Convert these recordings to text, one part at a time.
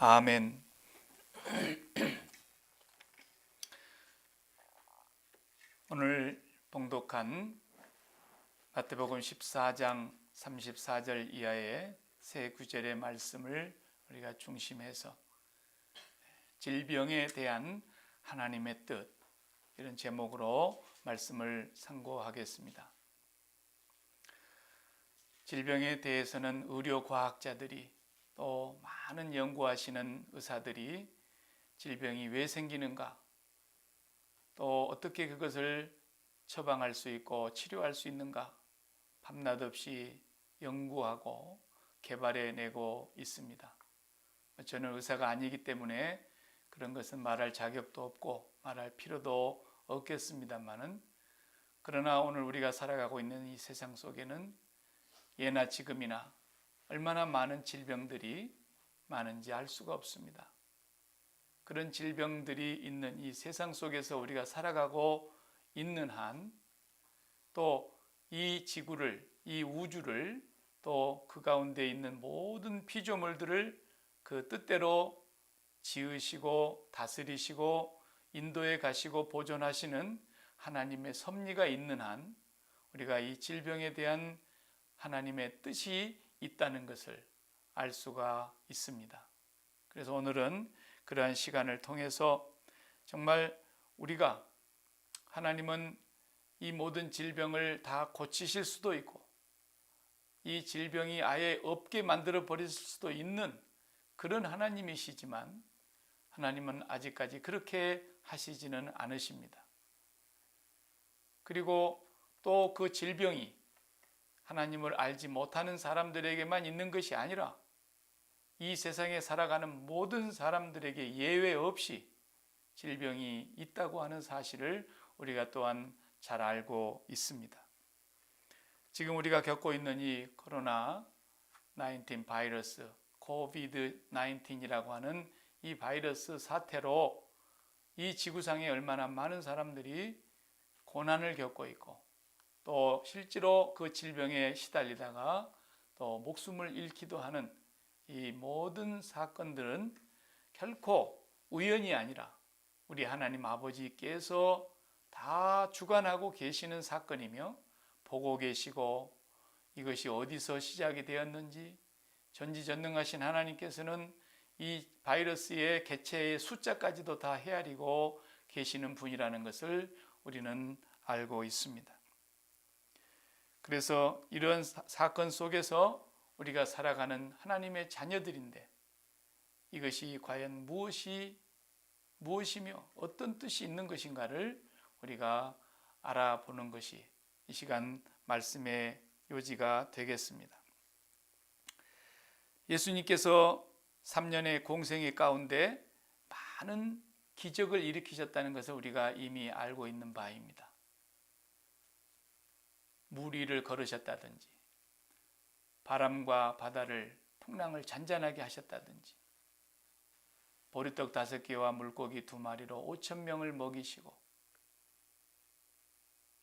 아멘. 오늘 봉독한 마태복음 14장 34절 이하의 세 구절의 말씀을 우리가 중심해서 질병에 대한 하나님의 뜻, 이런 제목으로 말씀을 상고하겠습니다. 질병에 대해서는 의료과학자들이 또 많은 연구하시는 의사들이 질병이 왜 생기는가, 또 어떻게 그것을 처방할 수 있고 치료할 수 있는가 밤낮 없이 연구하고 개발해내고 있습니다. 저는 의사가 아니기 때문에 그런 것은 말할 자격도 없고 말할 필요도 없겠습니다만은, 그러나 오늘 우리가 살아가고 있는 이 세상 속에는 예나 지금이나 얼마나 많은 질병들이 많은지 알 수가 없습니다. 그런 질병들이 있는 이 세상 속에서 우리가 살아가고 있는 한, 또 이 지구를, 이 우주를, 또 그 가운데 있는 모든 피조물들을 그 뜻대로 지으시고 다스리시고 인도해 가시고 보존하시는 하나님의 섭리가 있는 한, 우리가 이 질병에 대한 하나님의 뜻이 있다는 것을 알 수가 있습니다. 그래서 오늘은 그러한 시간을 통해서 정말 우리가, 하나님은 이 모든 질병을 다 고치실 수도 있고 이 질병이 아예 없게 만들어 버릴 수도 있는 그런 하나님이시지만, 하나님은 아직까지 그렇게 하시지는 않으십니다. 그리고 또 그 질병이 하나님을 알지 못하는 사람들에게만 있는 것이 아니라 이 세상에 살아가는 모든 사람들에게 예외 없이 질병이 있다고 하는 사실을 우리가 또한 잘 알고 있습니다. 지금 우리가 겪고 있는 이 코로나 19 바이러스, 코비드 19이라고 하는 이 바이러스 사태로 이 지구상에 얼마나 많은 사람들이 고난을 겪고 있고, 또 실제로 그 질병에 시달리다가 또 목숨을 잃기도 하는 이 모든 사건들은 결코 우연이 아니라 우리 하나님 아버지께서 다 주관하고 계시는 사건이며, 보고 계시고 이것이 어디서 시작이 되었는지 전지전능하신 하나님께서는 이 바이러스의 개체의 숫자까지도 다 헤아리고 계시는 분이라는 것을 우리는 알고 있습니다. 그래서 이런 사건 속에서 우리가 살아가는 하나님의 자녀들인데, 이것이 과연 무엇이며 어떤 뜻이 있는 것인가를 우리가 알아보는 것이 이 시간 말씀의 요지가 되겠습니다. 예수님께서 3년의 공생애 가운데 많은 기적을 일으키셨다는 것을 우리가 이미 알고 있는 바입니다. 물 위를 걸으셨다든지, 바람과 바다를, 풍랑을 잔잔하게 하셨다든지, 보리떡 5개와 물고기 2마리로 5,000명을 먹이시고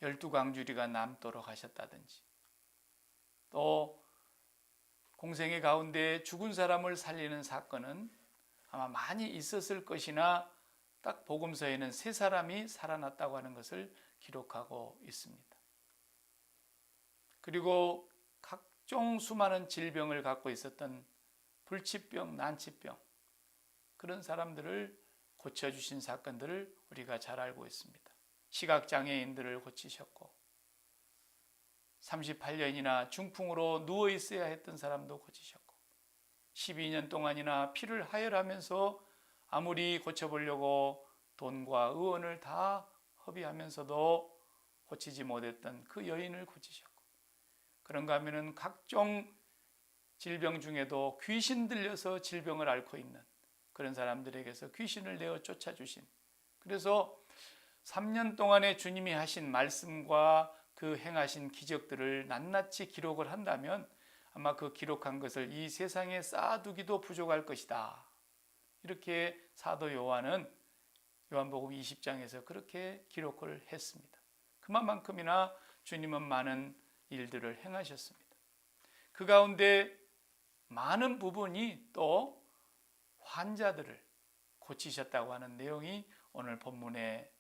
12광주리가 남도록 하셨다든지, 또 공생애 가운데 죽은 사람을 살리는 사건은 아마 많이 있었을 것이나 딱 복음서에는 3사람이 살아났다고 하는 것을 기록하고 있습니다. 그리고 각종 수많은 질병을 갖고 있었던 불치병, 난치병, 그런 사람들을 고쳐주신 사건들을 우리가 잘 알고 있습니다. 시각장애인들을 고치셨고, 38년이나 중풍으로 누워있어야 했던 사람도 고치셨고, 12년 동안이나 피를 하혈하면서 아무리 고쳐보려고 돈과 의원을 다 허비하면서도 고치지 못했던 그 여인을 고치셨고, 그런가 하면은 각종 질병 중에도 귀신 들려서 질병을 앓고 있는 그런 사람들에게서 귀신을 내어 쫓아주신, 그래서 3년 동안에 주님이 하신 말씀과 그 행하신 기적들을 낱낱이 기록을 한다면 아마 그 기록한 것을 이 세상에 쌓아두기도 부족할 것이다. 이렇게 사도 요한은 요한복음 20장에서 그렇게 기록을 했습니다. 그만큼이나 주님은 많은 일들을 행하셨습니다. 그 가운데 많은 부분이 또 환자들을 고치셨다고 하는 내용이 오늘 본문에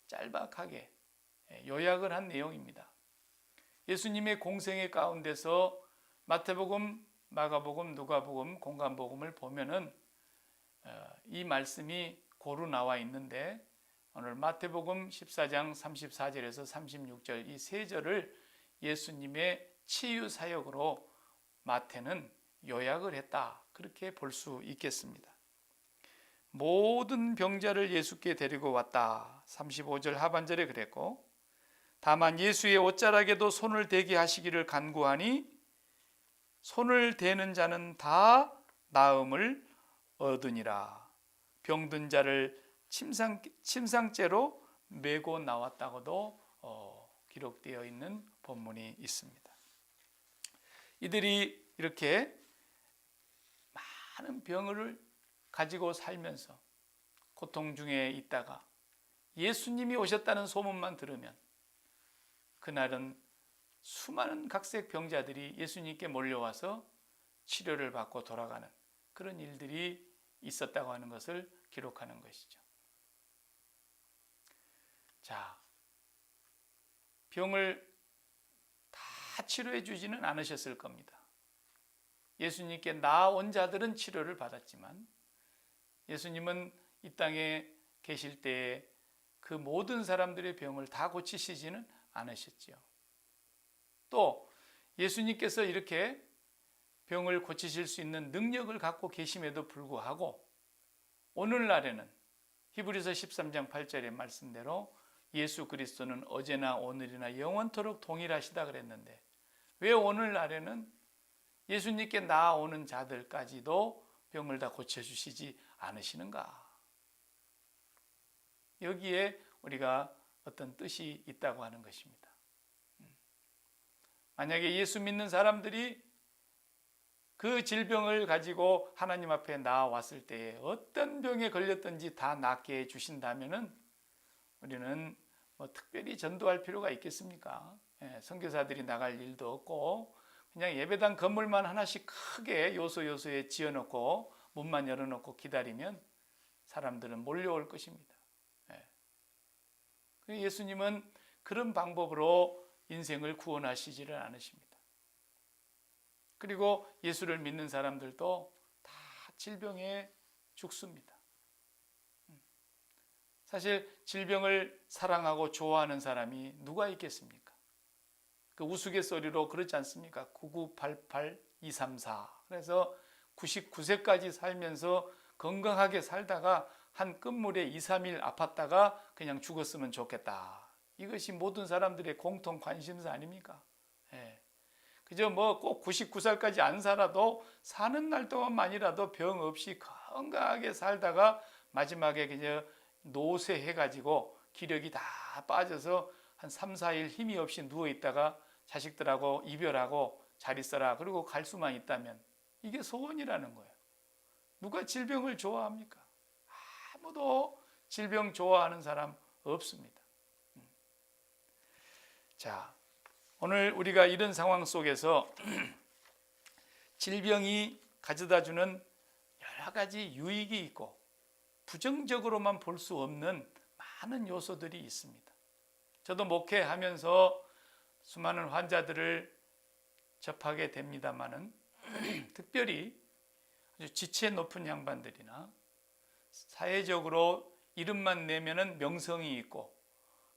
짤막하게 요약을 한 내용입니다. 예수님의 공생의 가운데서 마태복음, 마가복음, 누가복음, 공관복음을 보면은 이 말씀이 고루 나와 있는데 오늘 마태복음 14장 34절에서 36절 이 세 절을 예수님의 치유 사역으로 마태는 요약을 했다. 그렇게 볼 수 있겠습니다. 모든 병자를 예수께 데리고 왔다. 35절 하반절에 그랬고, 다만 예수의 옷자락에도 손을 대게 하시기를 간구하니 손을 대는 자는 다 나음을 얻으니라. 병든 자를 침상째로 메고 나왔다고도 기록되어 있는 본문이 있습니다. 이들이 이렇게 많은 병을 가지고 살면서 고통 중에 있다가 예수님이 오셨다는 소문만 들으면 그날은 수많은 각색 병자들이 예수님께 몰려와서 치료를 받고 돌아가는 그런 일들이 있었다고 하는 것을 기록하는 것이죠. 자, 병을 다 치료해 주지는 않으셨을 겁니다. 예수님께 나아온 자들은 치료를 받았지만 예수님은 이 땅에 계실 때에 그 모든 사람들의 병을 다 고치시지는 않으셨지요. 또 예수님께서 이렇게 병을 고치실 수 있는 능력을 갖고 계심에도 불구하고 오늘날에는 히브리서 13장 8절의 말씀대로 예수 그리스도는 어제나 오늘이나 영원토록 동일하시다 그랬는데 왜 오늘날에는 예수님께 나아오는 자들까지도 병을 다 고쳐주시지 않으시는가? 여기에 우리가 어떤 뜻이 있다고 하는 것입니다. 만약에 예수 믿는 사람들이 그 질병을 가지고 하나님 앞에 나아왔을 때에 어떤 병에 걸렸든지 다 낫게 해주신다면 우리는 특별히 전도할 필요가 있겠습니까? 선교사들이 나갈 일도 없고 그냥 예배당 건물만 하나씩 크게 요소요소에 지어놓고 문만 열어놓고 기다리면 사람들은 몰려올 것입니다. 예수님은 그런 방법으로 인생을 구원하시지를 않으십니다. 그리고 예수를 믿는 사람들도 다 질병에 죽습니다. 사실 질병을 사랑하고 좋아하는 사람이 누가 있겠습니까? 그 우스갯소리로 그렇지 않습니까? 9988234 그래서 99세까지 살면서 건강하게 살다가 한 끝물에 2, 3일 아팠다가 그냥 죽었으면 좋겠다. 이것이 모든 사람들의 공통 관심사 아닙니까? 그저 꼭 99살까지 안 살아도 사는 날 동안만이라도 병 없이 건강하게 살다가 마지막에 그냥 노쇠해가지고 기력이 다 빠져서 한 3, 4일 힘이 없이 누워있다가 자식들하고 이별하고 잘 있어라 그리고 갈 수만 있다면 이게 소원이라는 거예요. 누가 질병을 좋아합니까? 아무도 질병 좋아하는 사람 없습니다. 자, 오늘 우리가 이런 상황 속에서 질병이 가져다주는 여러 가지 유익이 있고 부정적으로만 볼 수 없는 많은 요소들이 있습니다. 저도 목회하면서 수많은 환자들을 접하게 됩니다마는 특별히 아주 지체 높은 양반들이나 사회적으로 이름만 내면은 명성이 있고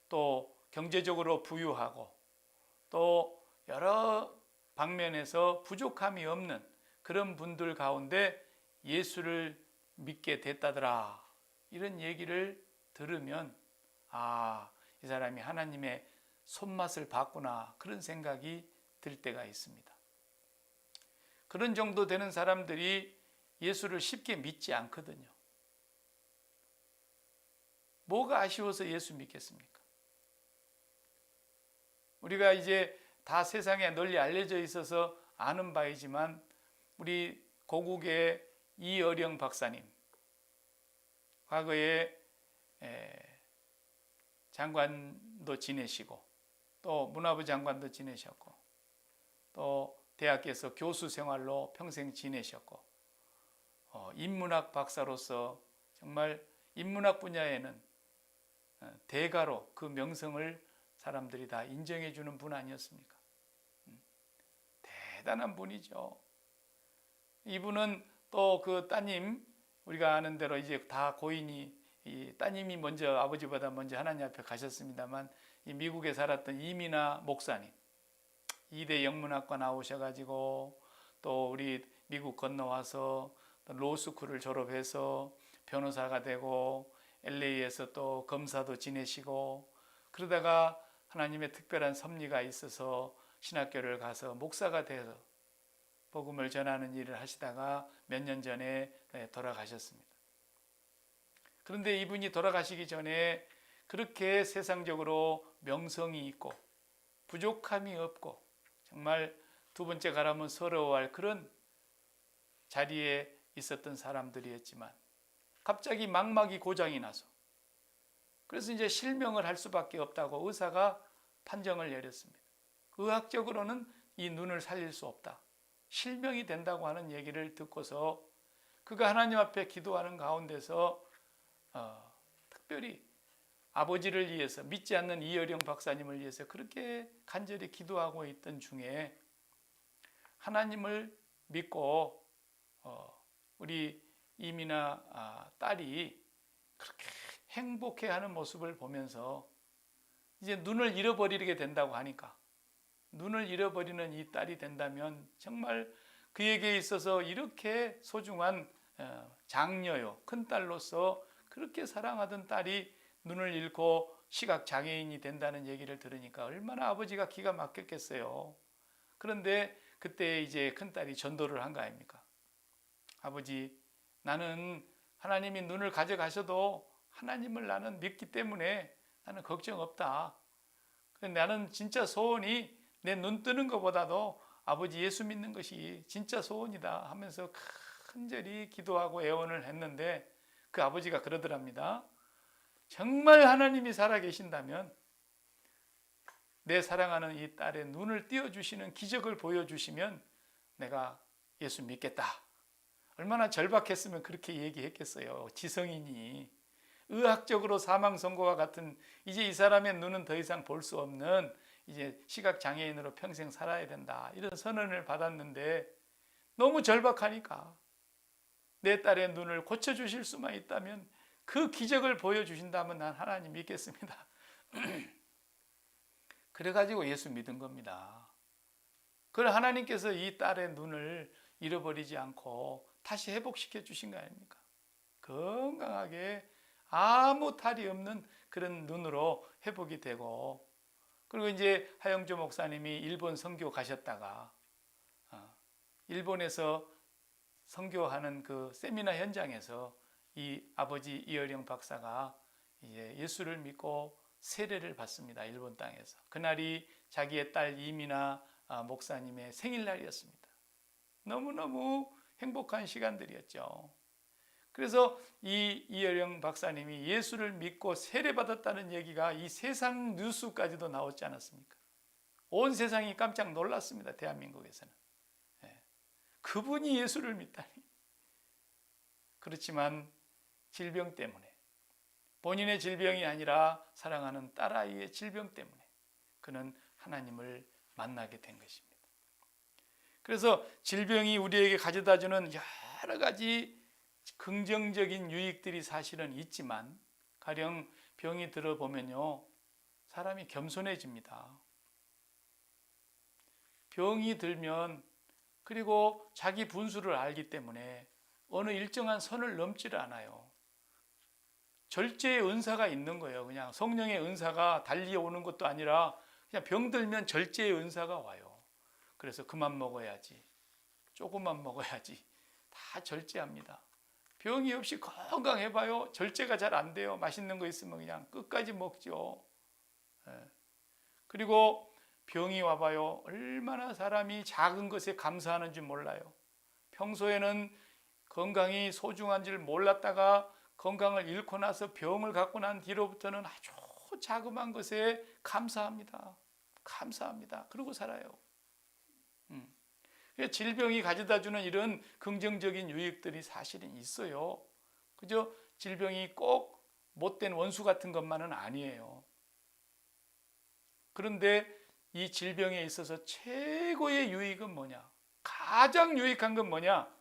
또 경제적으로 부유하고 또 여러 방면에서 부족함이 없는 그런 분들 가운데 예수를 믿게 됐다더라 이런 얘기를 들으면 이 사람이 하나님의 손맛을 봤구나 그런 생각이 들 때가 있습니다. 그런 정도 되는 사람들이 예수를 쉽게 믿지 않거든요. 뭐가 아쉬워서 예수 믿겠습니까? 우리가 이제 다 세상에 널리 알려져 있어서 아는 바이지만 우리 고국의 이어령 박사님 과거에 장관도 지내시고 또 문화부 장관도 지내셨고 또 대학에서 교수 생활로 평생 지내셨고 인문학 박사로서 정말 인문학 분야에는 대가로 그 명성을 사람들이 다 인정해 주는 분 아니었습니까? 대단한 분이죠. 이분은 또 그 따님, 우리가 아는 대로 이제 다 고인이, 이 따님이 먼저 아버지보다 먼저 하나님 앞에 가셨습니다만, 이 미국에 살았던 이민아 목사님, 2대 영문학과 나오셔가지고 또 우리 미국 건너와서 로스쿨을 졸업해서 변호사가 되고 LA에서 또 검사도 지내시고, 그러다가 하나님의 특별한 섭리가 있어서 신학교를 가서 목사가 돼서 복음을 전하는 일을 하시다가 몇 년 전에 돌아가셨습니다. 그런데 이분이 돌아가시기 전에 그렇게 세상적으로 명성이 있고 부족함이 없고 정말 두 번째 가라면 서러워할 그런 자리에 있었던 사람들이었지만, 갑자기 망막이 고장이 나서, 그래서 이제 실명을 할 수밖에 없다고 의사가 판정을 내렸습니다. 의학적으로는 이 눈을 살릴 수 없다, 실명이 된다고 하는 얘기를 듣고서 그가 하나님 앞에 기도하는 가운데서 특별히 아버지를 위해서, 믿지 않는 이어령 박사님을 위해서 그렇게 간절히 기도하고 있던 중에 하나님을 믿고 우리 이민아 딸이 그렇게 행복해하는 모습을 보면서 이제 눈을 잃어버리게 된다고 하니까, 눈을 잃어버리는 이 딸이 된다면 정말 그에게 있어서 이렇게 소중한 장녀요, 큰딸로서 그렇게 사랑하던 딸이 눈을 잃고 시각장애인이 된다는 얘기를 들으니까 얼마나 아버지가 기가 막혔겠어요. 그런데 그때 이제 큰딸이 전도를 한 거 아닙니까? 아버지, 나는 하나님이 눈을 가져가셔도 하나님을 나는 믿기 때문에 나는 걱정 없다. 나는 진짜 소원이 내 눈 뜨는 것보다도 아버지 예수 믿는 것이 진짜 소원이다 하면서 간절히 기도하고 애원을 했는데, 그 아버지가 그러더랍니다. 정말 하나님이 살아계신다면 내 사랑하는 이 딸의 눈을 띄워주시는 기적을 보여주시면 내가 예수 믿겠다. 얼마나 절박했으면 그렇게 얘기했겠어요. 지성인이 의학적으로 사망 선고와 같은, 이제 이 사람의 눈은 더 이상 볼 수 없는 이제 시각장애인으로 평생 살아야 된다, 이런 선언을 받았는데 너무 절박하니까 내 딸의 눈을 고쳐주실 수만 있다면, 그 기적을 보여주신다면 난 하나님 믿겠습니다. 그래가지고 예수 믿은 겁니다. 그걸 하나님께서 이 딸의 눈을 잃어버리지 않고 다시 회복시켜 주신 거 아닙니까? 건강하게 아무 탈이 없는 그런 눈으로 회복이 되고, 그리고 이제 하영조 목사님이 일본 선교 가셨다가 일본에서 선교하는 그 세미나 현장에서 이 아버지 이어령 박사가 이제 예수를 믿고 세례를 받습니다. 일본 땅에서. 그날이 자기의 딸 이민아 목사님의 생일날이었습니다. 너무너무 행복한 시간들이었죠. 그래서 이 이어령 박사님이 예수를 믿고 세례받았다는 얘기가 이 세상 뉴스까지도 나오지 않았습니까? 온 세상이 깜짝 놀랐습니다. 대한민국에서는. 그분이 예수를 믿다니. 그렇지만 질병 때문에, 본인의 질병이 아니라 사랑하는 딸아이의 질병 때문에 그는 하나님을 만나게 된 것입니다. 그래서 질병이 우리에게 가져다주는 여러 가지 긍정적인 유익들이 사실은 있지만, 가령 병이 들어보면요, 사람이 겸손해집니다. 병이 들면, 그리고 자기 분수를 알기 때문에 어느 일정한 선을 넘지를 않아요. 절제의 은사가 있는 거예요. 그냥 성령의 은사가 달려오는 것도 아니라 그냥 병들면 절제의 은사가 와요. 그래서 그만 먹어야지, 조금만 먹어야지, 다 절제합니다. 병이 없이 건강해봐요, 절제가 잘 안 돼요. 맛있는 거 있으면 그냥 끝까지 먹죠. 그리고 병이 와봐요, 얼마나 사람이 작은 것에 감사하는 줄 몰라요. 평소에는 건강이 소중한 줄 몰랐다가 건강을 잃고 나서 병을 갖고 난 뒤로부터는 아주 자그마한 것에 감사합니다. 감사합니다. 그러고 살아요. 질병이 가져다 주는 이런 긍정적인 유익들이 사실은 있어요. 그죠? 질병이 꼭 못된 원수 같은 것만은 아니에요. 그런데 이 질병에 있어서 최고의 유익은 뭐냐? 가장 유익한 건 뭐냐?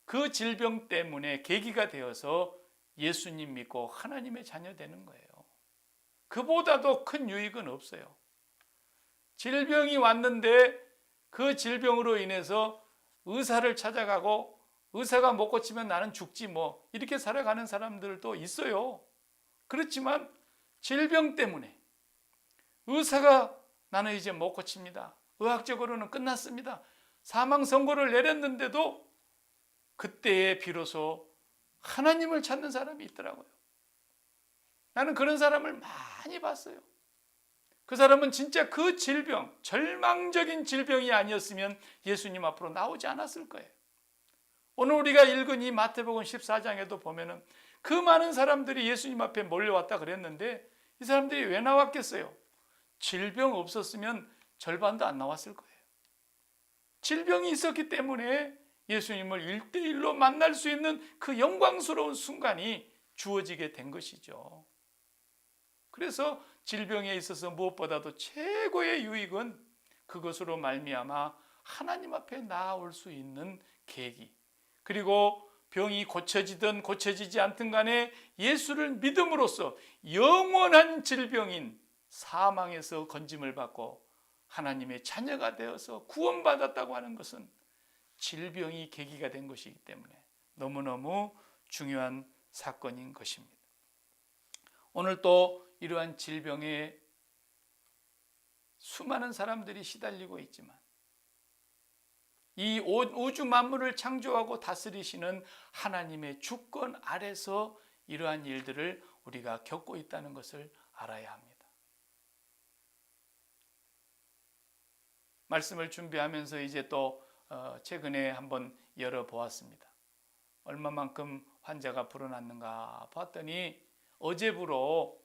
그 질병 때문에 계기가 되어서 예수님 믿고 하나님의 자녀 되는 거예요. 그보다도 큰 유익은 없어요. 질병이 왔는데 그 질병으로 인해서 의사를 찾아가고 의사가 못 고치면 나는 죽지 뭐 이렇게 살아가는 사람들도 있어요. 그렇지만 질병 때문에 의사가 나는 이제 못 고칩니다. 의학적으로는 끝났습니다. 사망 선고를 내렸는데도 그때에 비로소 하나님을 찾는 사람이 있더라고요. 나는 그런 사람을 많이 봤어요. 그 사람은 진짜 그 질병, 절망적인 질병이 아니었으면 예수님 앞으로 나오지 않았을 거예요. 오늘 우리가 읽은 이 마태복음 14장에도 보면은 그 많은 사람들이 예수님 앞에 몰려왔다 그랬는데 이 사람들이 왜 나왔겠어요? 질병 없었으면 절반도 안 나왔을 거예요. 질병이 있었기 때문에 예수님을 1대1로 만날 수 있는 그 영광스러운 순간이 주어지게 된 것이죠. 그래서 질병에 있어서 무엇보다도 최고의 유익은 그것으로 말미암아 하나님 앞에 나아올 수 있는 계기, 그리고 병이 고쳐지든 고쳐지지 않든 간에 예수를 믿음으로써 영원한 질병인 사망에서 건짐을 받고 하나님의 자녀가 되어서 구원받았다고 하는 것은 질병이 계기가 된 것이기 때문에 너무너무 중요한 사건인 것입니다. 오늘 또 이러한 질병에 수많은 사람들이 시달리고 있지만 이 우주 만물을 창조하고 다스리시는 하나님의 주권 아래서 이러한 일들을 우리가 겪고 있다는 것을 알아야 합니다. 말씀을 준비하면서 이제 또 최근에 한번 열어보았습니다. 얼마만큼 환자가 불어났는가 봤더니 어제부로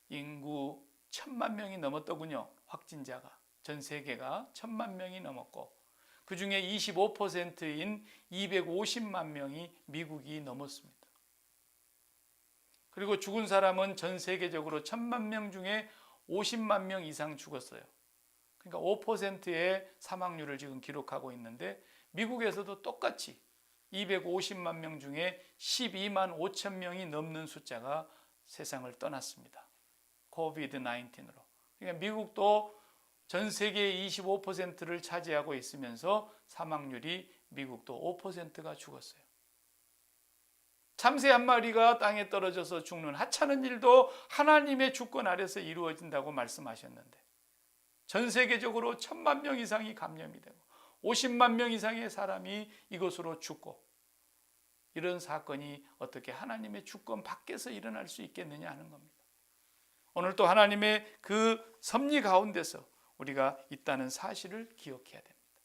인구 1,000만 명이 넘었더군요. 확진자가 전 세계가 1,000만 명이 넘었고 그 중에 25%인 250만 명이 미국이 넘었습니다. 그리고 죽은 사람은 전 세계적으로 1,000만 명 중에 50만 명 이상 죽었어요. 그러니까 5%의 사망률을 지금 기록하고 있는데 미국에서도 똑같이 250만 명 중에 12만 5천 명이 넘는 숫자가 세상을 떠났습니다. 코비드-19으로. 그러니까 미국도 전 세계의 25%를 차지하고 있으면서 사망률이 미국도 5%가 죽었어요. 참새 한 마리가 땅에 떨어져서 죽는 하찮은 일도 하나님의 주권 아래서 이루어진다고 말씀하셨는데 전 세계적으로 1,000만 명 이상이 감염이 되고 50만 명 이상의 사람이 이것으로 죽고 이런 사건이 어떻게 하나님의 주권 밖에서 일어날 수 있겠느냐 하는 겁니다. 오늘 또 하나님의 그 섭리 가운데서 우리가 있다는 사실을 기억해야 됩니다.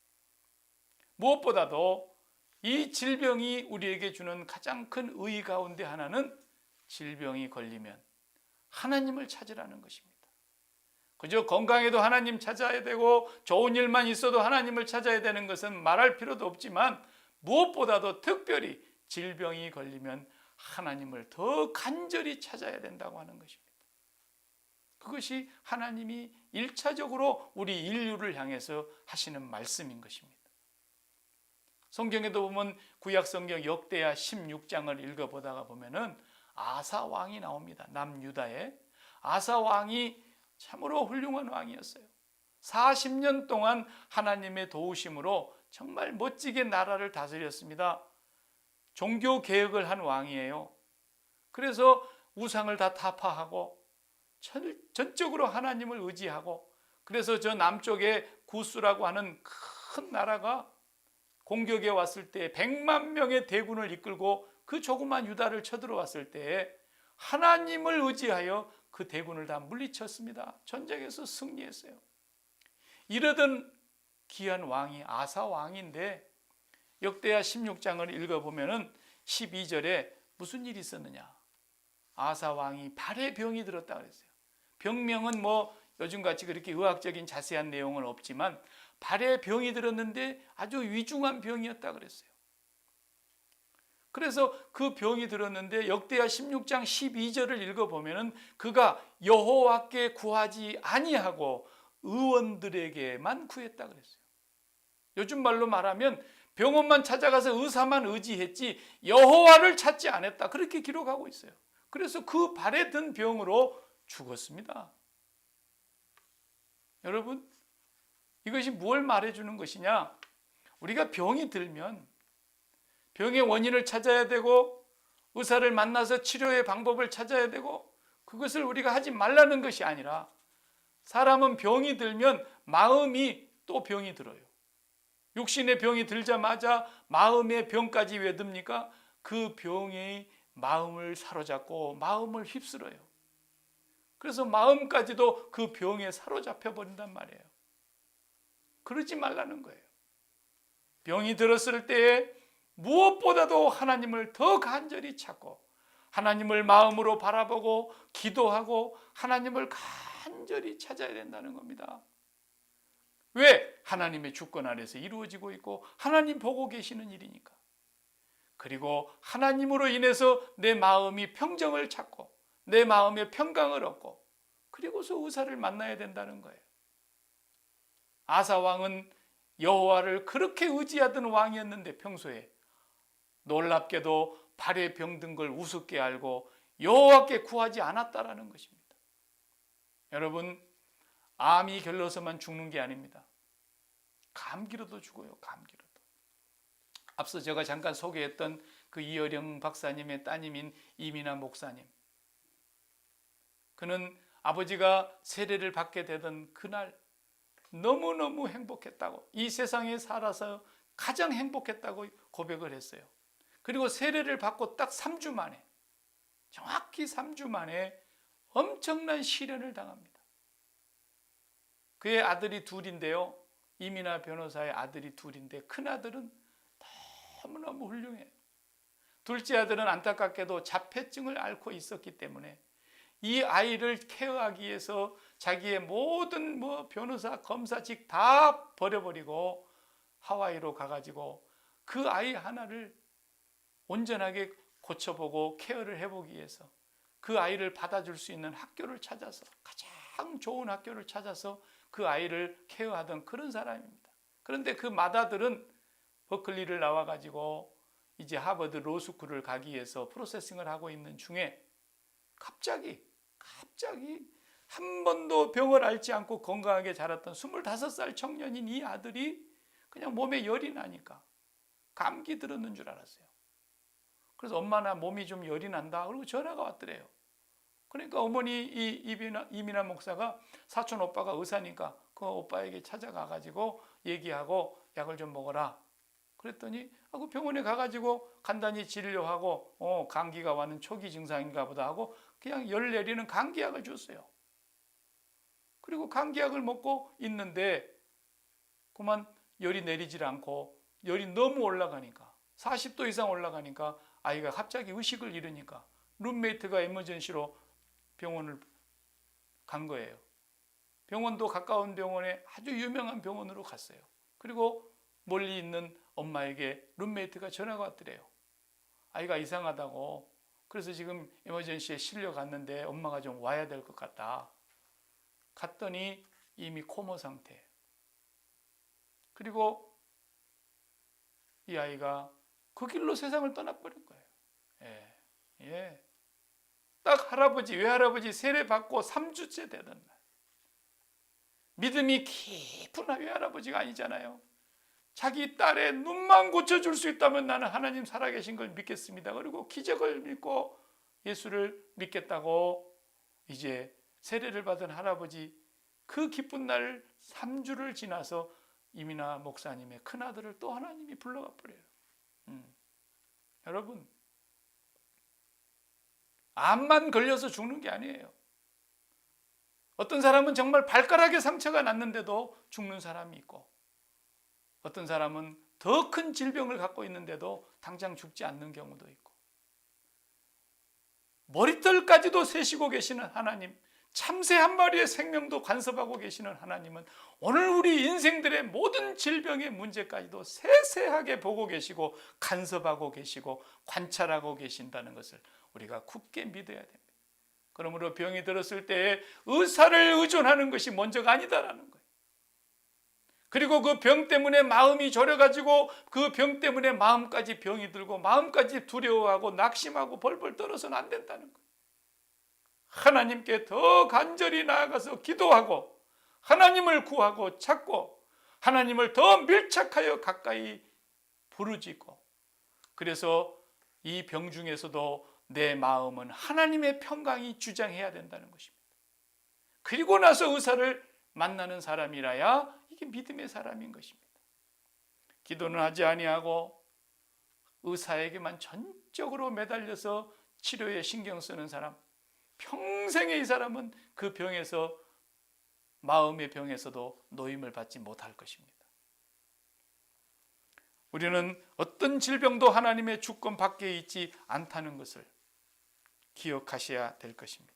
무엇보다도 이 질병이 우리에게 주는 가장 큰 의의 가운데 하나는 질병이 걸리면 하나님을 찾으라는 것입니다. 그저 건강해도 하나님 찾아야 되고 좋은 일만 있어도 하나님을 찾아야 되는 것은 말할 필요도 없지만 무엇보다도 특별히 질병이 걸리면 하나님을 더 간절히 찾아야 된다고 하는 것입니다. 그것이 하나님이 1차적으로 우리 인류를 향해서 하시는 말씀인 것입니다. 성경에도 보면 구약성경 역대하 16장을 읽어보다가 보면은 아사 왕이 나옵니다. 남유다에. 아사 왕이 참으로 훌륭한 왕이었어요. 40년 동안 하나님의 도우심으로 정말 멋지게 나라를 다스렸습니다. 종교 개혁을 한 왕이에요. 그래서 우상을 다 타파하고 전적으로 하나님을 의지하고 그래서 저 남쪽에 구스라고 하는 큰 나라가 공격에 왔을 때 100만 명의 대군을 이끌고 그 조그만 유다를 쳐들어왔을 때 하나님을 의지하여 그 대군을 다 물리쳤습니다. 전쟁에서 승리했어요. 이러던 귀한 왕이 아사 왕인데 역대하 16장을 읽어보면 12절에 무슨 일이 있었느냐. 아사 왕이 발에 병이 들었다 그랬어요. 병명은 뭐 요즘같이 그렇게 의학적인 자세한 내용은 없지만 발에 병이 들었는데 아주 위중한 병이었다 그랬어요. 그래서 그 병이 들었는데 역대하 16장 12절을 읽어보면 그가 여호와께 구하지 아니하고 의원들에게만 구했다 그랬어요. 요즘 말로 말하면 병원만 찾아가서 의사만 의지했지 여호와를 찾지 않았다, 그렇게 기록하고 있어요. 그래서 그 발에 든 병으로 죽었습니다. 여러분, 이것이 뭘 말해주는 것이냐? 우리가 병이 들면 병의 원인을 찾아야 되고 의사를 만나서 치료의 방법을 찾아야 되고, 그것을 우리가 하지 말라는 것이 아니라 사람은 병이 들면 마음이 또 병이 들어요. 육신의 병이 들자마자 마음의 병까지 왜 듭니까? 그 병이 마음을 사로잡고 마음을 휩쓸어요. 그래서 마음까지도 그 병에 사로잡혀 버린단 말이에요. 그러지 말라는 거예요. 병이 들었을 때에 무엇보다도 하나님을 더 간절히 찾고 하나님을 마음으로 바라보고 기도하고 하나님을 간절히 찾아야 된다는 겁니다. 왜? 하나님의 주권 아래서 이루어지고 있고 하나님 보고 계시는 일이니까. 그리고 하나님으로 인해서 내 마음이 평정을 찾고 내 마음의 평강을 얻고 그리고서 의사를 만나야 된다는 거예요. 아사 왕은 여호와를 그렇게 의지하던 왕이었는데 평소에 놀랍게도 발에 병든 걸 우습게 알고 여호와께 구하지 않았다라는 것입니다. 여러분, 암이 결러서만 죽는 게 아닙니다. 감기로도 죽어요. 감기로도. 앞서 제가 잠깐 소개했던 그 이어령 박사님의 따님인 이민아 목사님, 그는 아버지가 세례를 받게 되던 그날 너무너무 행복했다고, 이 세상에 살아서 가장 행복했다고 고백을 했어요. 그리고 세례를 받고 딱 3주 만에, 정확히 3주 만에 엄청난 시련을 당합니다. 그의 아들이 둘인데요, 이민아 변호사의 아들이 둘인데 큰아들은 너무너무 훌륭해요. 둘째 아들은 안타깝게도 자폐증을 앓고 있었기 때문에 이 아이를 케어하기 위해서 자기의 모든 변호사 검사직 다 버려버리고 하와이로 가가지고 그 아이 하나를 온전하게 고쳐보고 케어를 해보기 위해서 그 아이를 받아줄 수 있는 학교를 찾아서, 가장 좋은 학교를 찾아서 그 아이를 케어하던 그런 사람입니다. 그런데 그 맏아들은 버클리를 나와가지고 이제 하버드 로스쿨을 가기 위해서 프로세싱을 하고 있는 중에 갑자기 한 번도 병을 앓지 않고 건강하게 자랐던 25살 청년인 이 아들이 그냥 몸에 열이 나니까 감기 들었는 줄 알았어요. 그래서 엄마나 몸이 좀 열이 난다, 그리고 전화가 왔더래요. 그러니까 어머니 이민아 목사가 사촌 오빠가 의사니까 그 오빠에게 찾아가가지고 얘기하고 약을 좀 먹어라. 그랬더니 그 병원에 가가지고 간단히 진료하고 감기가 와는 초기 증상인가 보다 하고 그냥 열 내리는 감기약을 줬어요. 그리고 감기약을 먹고 있는데 그만 열이 내리질 않고 열이 너무 올라가니까 40도 이상 올라가니까 아이가 갑자기 의식을 잃으니까 룸메이트가 에머전시로 병원을 간 거예요. 병원도 가까운 병원에 아주 유명한 병원으로 갔어요. 그리고 멀리 있는 엄마에게 룸메이트가 전화가 왔더래요. 아이가 이상하다고, 그래서 지금 에머전시에 실려갔는데 엄마가 좀 와야 될 것 같다. 갔더니 이미 코마 상태. 그리고 이 아이가 그 길로 세상을 떠나버린 거예요. 예. 딱 외할아버지 세례 받고 3주째 되던 날. 믿음이 깊은 외할아버지가 아니잖아요. 자기 딸의 눈만 고쳐줄 수 있다면 나는 하나님 살아계신 걸 믿겠습니다. 그리고 기적을 믿고 예수를 믿겠다고 이제 세례를 받은 할아버지, 그 기쁜 날 3주를 지나서 이민아 목사님의 큰아들을 또 하나님이 불러가 버려요. 여러분, 암만 걸려서 죽는 게 아니에요. 어떤 사람은 정말 발가락에 상처가 났는데도 죽는 사람이 있고, 어떤 사람은 더 큰 질병을 갖고 있는데도 당장 죽지 않는 경우도 있고, 머리털까지도 세시고 계시는 하나님, 참새 한 마리의 생명도 간섭하고 계시는 하나님은 오늘 우리 인생들의 모든 질병의 문제까지도 세세하게 보고 계시고 간섭하고 계시고 관찰하고 계신다는 것을 우리가 굳게 믿어야 됩니다. 그러므로 병이 들었을 때 의사를 의존하는 것이 먼저가 아니다라는 거예요. 그리고 그 병 때문에 마음이 졸여가지고 그 병 때문에 마음까지 병이 들고 마음까지 두려워하고 낙심하고 벌벌 떨어서는 안 된다는 거예요. 하나님께 더 간절히 나아가서 기도하고 하나님을 구하고 찾고 하나님을 더 밀착하여 가까이 부르짖고, 그래서 이 병 중에서도 내 마음은 하나님의 평강이 주장해야 된다는 것입니다. 그리고 나서 의사를 만나는 사람이라야 이게 믿음의 사람인 것입니다. 기도는 하지 아니하고 의사에게만 전적으로 매달려서 치료에 신경 쓰는 사람, 평생에 이 사람은 그 병에서, 마음의 병에서도 노임을 받지 못할 것입니다. 우리는 어떤 질병도 하나님의 주권 밖에 있지 않다는 것을 기억하셔야 될 것입니다.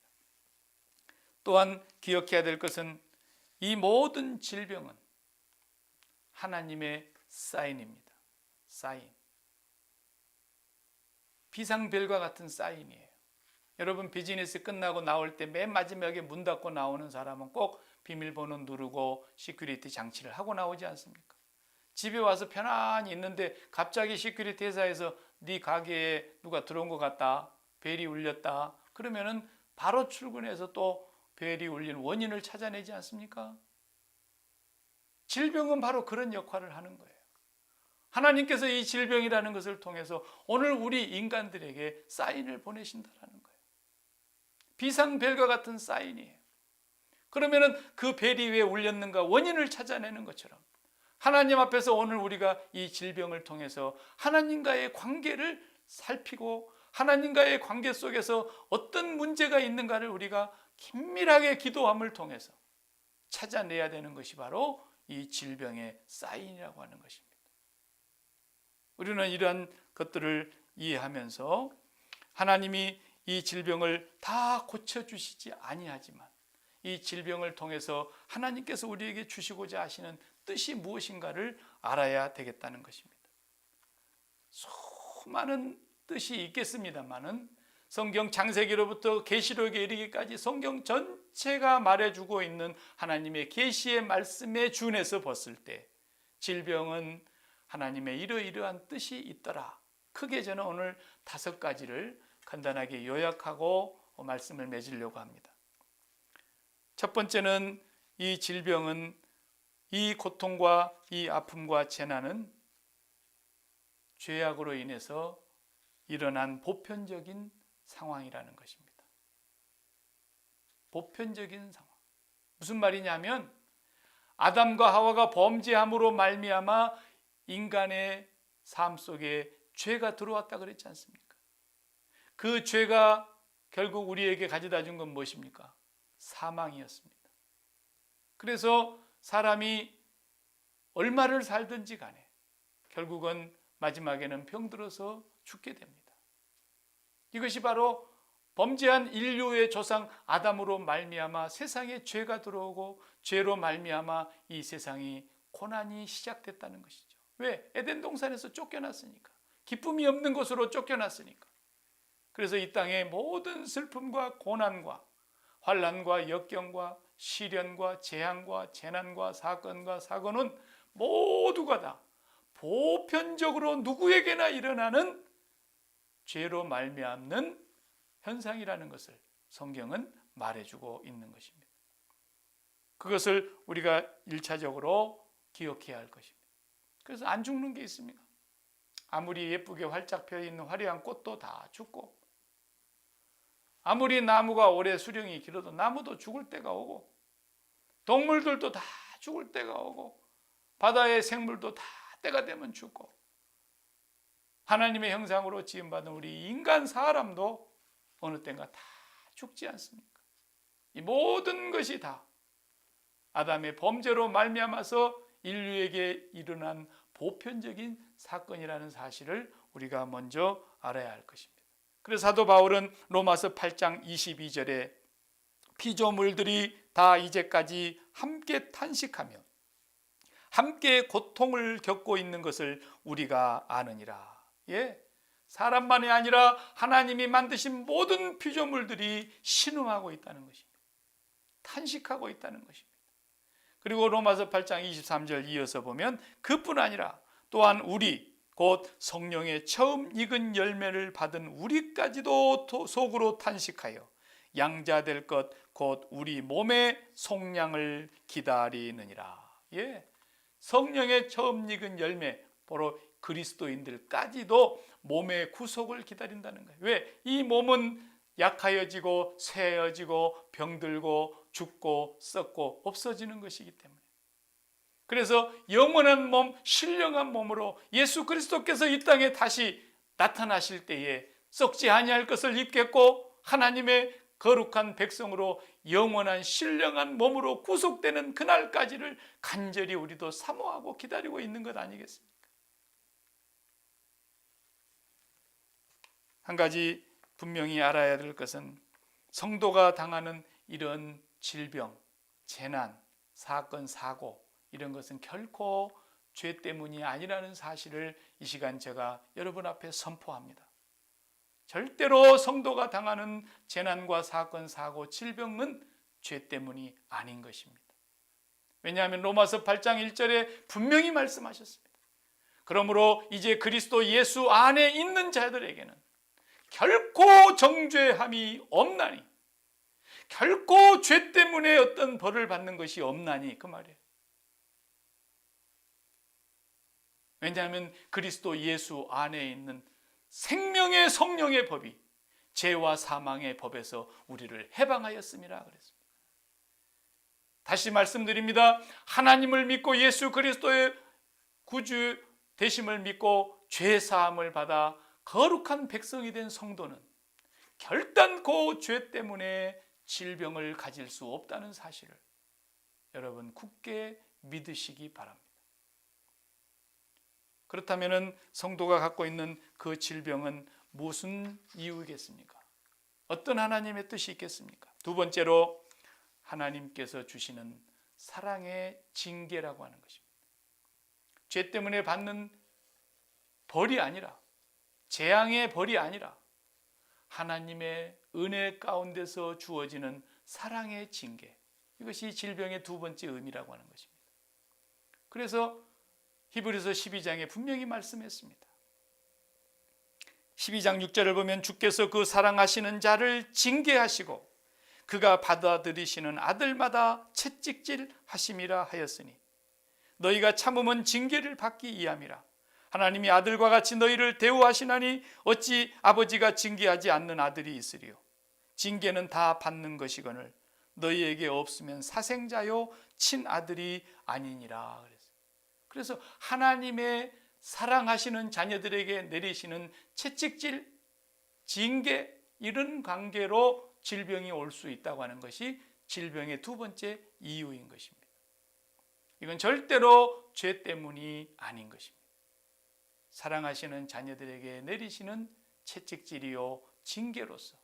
또한 기억해야 될 것은 이 모든 질병은 하나님의 사인입니다. 사인. 비상벨과 같은 사인이에요. 여러분, 비즈니스 끝나고 나올 때 맨 마지막에 문 닫고 나오는 사람은 꼭 비밀번호 누르고 시큐리티 장치를 하고 나오지 않습니까? 집에 와서 편안히 있는데 갑자기 시큐리티 회사에서 네 가게에 누가 들어온 것 같다, 벨이 울렸다, 그러면은 바로 출근해서 또 벨이 울린 원인을 찾아내지 않습니까? 질병은 바로 그런 역할을 하는 거예요. 하나님께서 이 질병이라는 것을 통해서 오늘 우리 인간들에게 사인을 보내신다라는 거예요. 비상벨과 같은 사인이에요. 그러면은 그 벨이 왜 울렸는가 원인을 찾아내는 것처럼 하나님 앞에서 오늘 우리가 이 질병을 통해서 하나님과의 관계를 살피고 하나님과의 관계 속에서 어떤 문제가 있는가를 우리가 긴밀하게 기도함을 통해서 찾아내야 되는 것이 바로 이 질병의 사인이라고 하는 것입니다. 우리는 이러한 것들을 이해하면서 하나님이 이 질병을 다 고쳐주시지 아니하지만 이 질병을 통해서 하나님께서 우리에게 주시고자 하시는 뜻이 무엇인가를 알아야 되겠다는 것입니다. 수많은 뜻이 있겠습니다만은 성경 창세기로부터 계시록에 이르기까지 성경 전체가 말해주고 있는 하나님의 계시의 말씀에 준해서 봤을 때 질병은 하나님의 이러이러한 뜻이 있더라. 크게 저는 오늘 5가지를 간단하게 요약하고 말씀을 맺으려고 합니다. 첫 번째는 이 질병은, 이 고통과 이 아픔과 재난은 죄악으로 인해서 일어난 보편적인 상황이라는 것입니다. 보편적인 상황. 무슨 말이냐면 아담과 하와가 범죄함으로 말미암아 인간의 삶 속에 죄가 들어왔다 그랬지 않습니까? 그 죄가 결국 우리에게 가져다 준 건 무엇입니까? 사망이었습니다. 그래서 사람이 얼마를 살든지 간에 결국은 마지막에는 병들어서 죽게 됩니다. 이것이 바로 범죄한 인류의 조상 아담으로 말미암아 세상에 죄가 들어오고 죄로 말미암아 이 세상이 고난이 시작됐다는 것이죠. 왜? 에덴 동산에서 쫓겨났으니까. 기쁨이 없는 곳으로 쫓겨났으니까. 그래서 이 땅의 모든 슬픔과 고난과 환난과 역경과 시련과 재앙과 재난과 사건과 사고는 모두가 다 보편적으로 누구에게나 일어나는 죄로 말미암는 현상이라는 것을 성경은 말해주고 있는 것입니다. 그것을 우리가 1차적으로 기억해야 할 것입니다. 그래서 안 죽는 게 있습니까? 아무리 예쁘게 활짝 펴있는 화려한 꽃도 다 죽고, 아무리 나무가 오래 수령이 길어도 나무도 죽을 때가 오고, 동물들도 다 죽을 때가 오고, 바다의 생물도 다 때가 되면 죽고, 하나님의 형상으로 지음받은 우리 인간 사람도 어느 때인가 다 죽지 않습니까? 이 모든 것이 다 아담의 범죄로 말미암아서 인류에게 일어난 보편적인 사건이라는 사실을 우리가 먼저 알아야 할 것입니다. 그래서 사도 바울은 로마서 8장 22절에 피조물들이 다 이제까지 함께 탄식하며 함께 고통을 겪고 있는 것을 우리가 아느니라. 예, 사람만이 아니라 하나님이 만드신 모든 피조물들이 신음하고 있다는 것입니다. 탄식하고 있다는 것입니다. 그리고 로마서 8장 23절 이어서 보면 그뿐 아니라 또한 우리 곧 성령의 처음 익은 열매를 받은 우리까지도 속으로 탄식하여 양자될 것 곧 우리 몸의 속량을 기다리느니라. 예, 성령의 처음 익은 열매, 바로 그리스도인들까지도 몸의 구속을 기다린다는 거예요. 왜? 이 몸은 약하여지고 쇠해지고 병들고 죽고 썩고 없어지는 것이기 때문에, 그래서 영원한 몸, 신령한 몸으로 예수 그리스도께서 이 땅에 다시 나타나실 때에 썩지 아니할 것을 입겠고 하나님의 거룩한 백성으로 영원한 신령한 몸으로 구속되는 그날까지를 간절히 우리도 사모하고 기다리고 있는 것 아니겠습니까? 한 가지 분명히 알아야 될 것은 성도가 당하는 이런 질병, 재난, 사건, 사고, 이런 것은 결코 죄 때문이 아니라는 사실을 이 시간 제가 여러분 앞에 선포합니다. 절대로 성도가 당하는 재난과 사건, 사고, 질병은 죄 때문이 아닌 것입니다. 왜냐하면 로마서 8장 1절에 분명히 말씀하셨습니다. 그러므로 이제 그리스도 예수 안에 있는 자들에게는 결코 정죄함이 없나니, 결코 죄 때문에 어떤 벌을 받는 것이 없나니, 그 말이에요. 왜냐하면 그리스도 예수 안에 있는 생명의 성령의 법이 죄와 사망의 법에서 우리를 해방하였음이라 그랬습니다. 다시 말씀드립니다. 하나님을 믿고 예수 그리스도의 구주 되심을 믿고 죄 사함을 받아 거룩한 백성이 된 성도는 결단코 죄 때문에 질병을 가질 수 없다는 사실을 여러분 굳게 믿으시기 바랍니다. 그렇다면 성도가 갖고 있는 그 질병은 무슨 이유겠습니까? 어떤 하나님의 뜻이 있겠습니까? 두 번째로 하나님께서 주시는 사랑의 징계라고 하는 것입니다. 죄 때문에 받는 벌이 아니라, 재앙의 벌이 아니라 하나님의 은혜 가운데서 주어지는 사랑의 징계, 이것이 질병의 두 번째 의미라고 하는 것입니다. 그래서 히브리서 12장에 분명히 말씀했습니다. 12장 6절을 보면 주께서 그 사랑하시는 자를 징계하시고 그가 받아들이시는 아들마다 채찍질 하심이라 하였으니 너희가 참음은 징계를 받기 이함이라. 하나님이 아들과 같이 너희를 대우하시나니 어찌 아버지가 징계하지 않는 아들이 있으리요. 징계는 다 받는 것이거늘 너희에게 없으면 사생자요 친아들이 아니니라. 그래서 하나님의 사랑하시는 자녀들에게 내리시는 채찍질, 징계, 이런 관계로 질병이 올 수 있다고 하는 것이 질병의 두 번째 이유인 것입니다. 이건 절대로 죄 때문이 아닌 것입니다. 사랑하시는 자녀들에게 내리시는 채찍질이요 징계로서.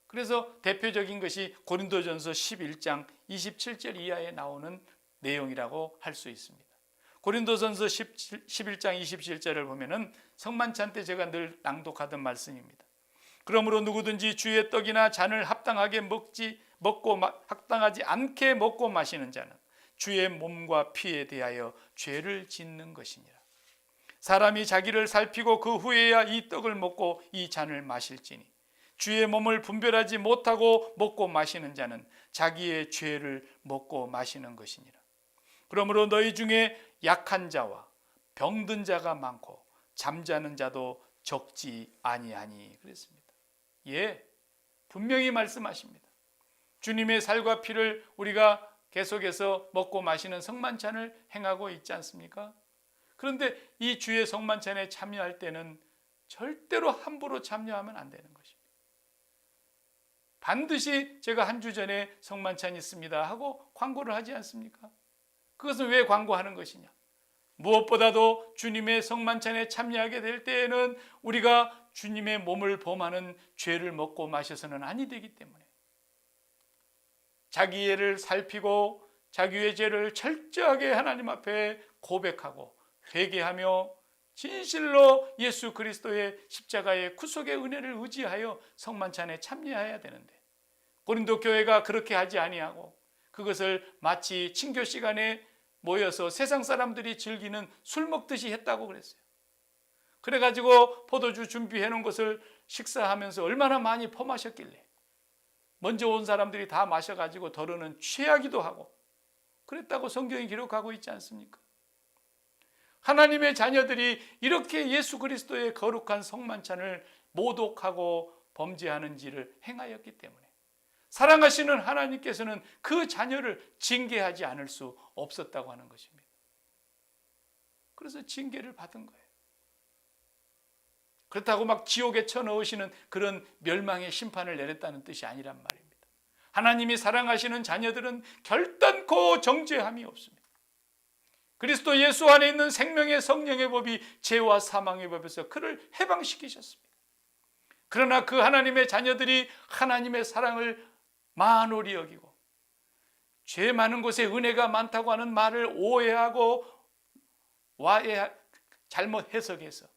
그래서 대표적인 것이 고린도전서 11장 27절 이하에 나오는 내용이라고 할 수 있습니다. 고린도전서 11장 27절을 보면은 성만찬 때 제가 늘 낭독하던 말씀입니다. 그러므로 누구든지 주의 떡이나 잔을 합당하게 합당하지 않게 먹고 마시는 자는 주의 몸과 피에 대하여 죄를 짓는 것이니라. 사람이 자기를 살피고 그 후에야 이 떡을 먹고 이 잔을 마실지니 주의 몸을 분별하지 못하고 먹고 마시는 자는 자기의 죄를 먹고 마시는 것이니라. 그러므로 너희 중에 약한 자와 병든 자가 많고 잠자는 자도 적지 아니하니 그랬습니다. 예, 분명히 말씀하십니다. 주님의 살과 피를 우리가 계속해서 먹고 마시는 성만찬을 행하고 있지 않습니까? 그런데 이 주의 성만찬에 참여할 때는 절대로 함부로 참여하면 안 되는 것입니다. 반드시 제가 한 주 전에 성만찬 있습니다 하고 광고를 하지 않습니까? 그것은 왜 광고하는 것이냐? 무엇보다도 주님의 성만찬에 참여하게 될 때에는 우리가 주님의 몸을 범하는 죄를 먹고 마셔서는 아니 되기 때문에 자기의 살피고 자기의 죄를 철저하게 하나님 앞에 고백하고 회개하며 진실로 예수 그리스도의 십자가의 구속의 은혜를 의지하여 성만찬에 참여해야 되는데, 고린도 교회가 그렇게 하지 아니하고 그것을 마치 친교 시간에 모여서 세상 사람들이 즐기는 술 먹듯이 했다고 그랬어요. 그래가지고 포도주 준비해 놓은 것을 식사하면서 얼마나 많이 퍼마셨길래 먼저 온 사람들이 다 마셔가지고 더러는 취하기도 하고 그랬다고 성경이 기록하고 있지 않습니까? 하나님의 자녀들이 이렇게 예수 그리스도의 거룩한 성만찬을 모독하고 범죄하는지를 행하였기 때문에 사랑하시는 하나님께서는 그 자녀를 징계하지 않을 수 없었다고 하는 것입니다. 그래서 징계를 받은 거예요. 그렇다고 막 지옥에 쳐넣으시는 그런 멸망의 심판을 내렸다는 뜻이 아니란 말입니다. 하나님이 사랑하시는 자녀들은 결단코 정죄함이 없습니다. 그리스도 예수 안에 있는 생명의 성령의 법이 죄와 사망의 법에서 그를 해방시키셨습니다. 그러나 그 하나님의 자녀들이 하나님의 사랑을 만홀히 여기고 죄 많은 곳에 은혜가 많다고 하는 말을 오해하고 잘못 해석해서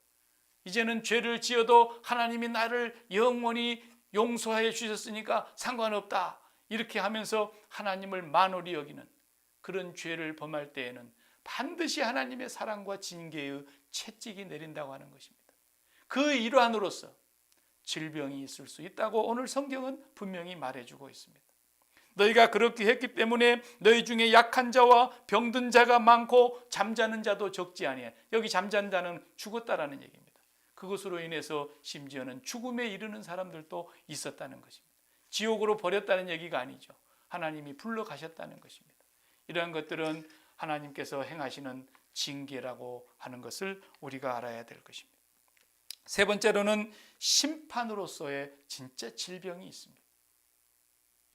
이제는 죄를 지어도 하나님이 나를 영원히 용서해 주셨으니까 상관없다 이렇게 하면서 하나님을 만홀히 여기는 그런 죄를 범할 때에는 반드시 하나님의 사랑과 징계의 채찍이 내린다고 하는 것입니다. 그 일환으로서 질병이 있을 수 있다고 오늘 성경은 분명히 말해주고 있습니다. 너희가 그렇게 했기 때문에 너희 중에 약한 자와 병든 자가 많고 잠자는 자도 적지 아니해. 여기 잠자는 자는 죽었다라는 얘기입니다. 그것으로 인해서 심지어는 죽음에 이르는 사람들도 있었다는 것입니다. 지옥으로 버렸다는 얘기가 아니죠. 하나님이 불러가셨다는 것입니다. 이러한 것들은 하나님께서 행하시는 징계라고 하는 것을 우리가 알아야 될 것입니다. 세 번째로는 심판으로서의 진짜 질병이 있습니다.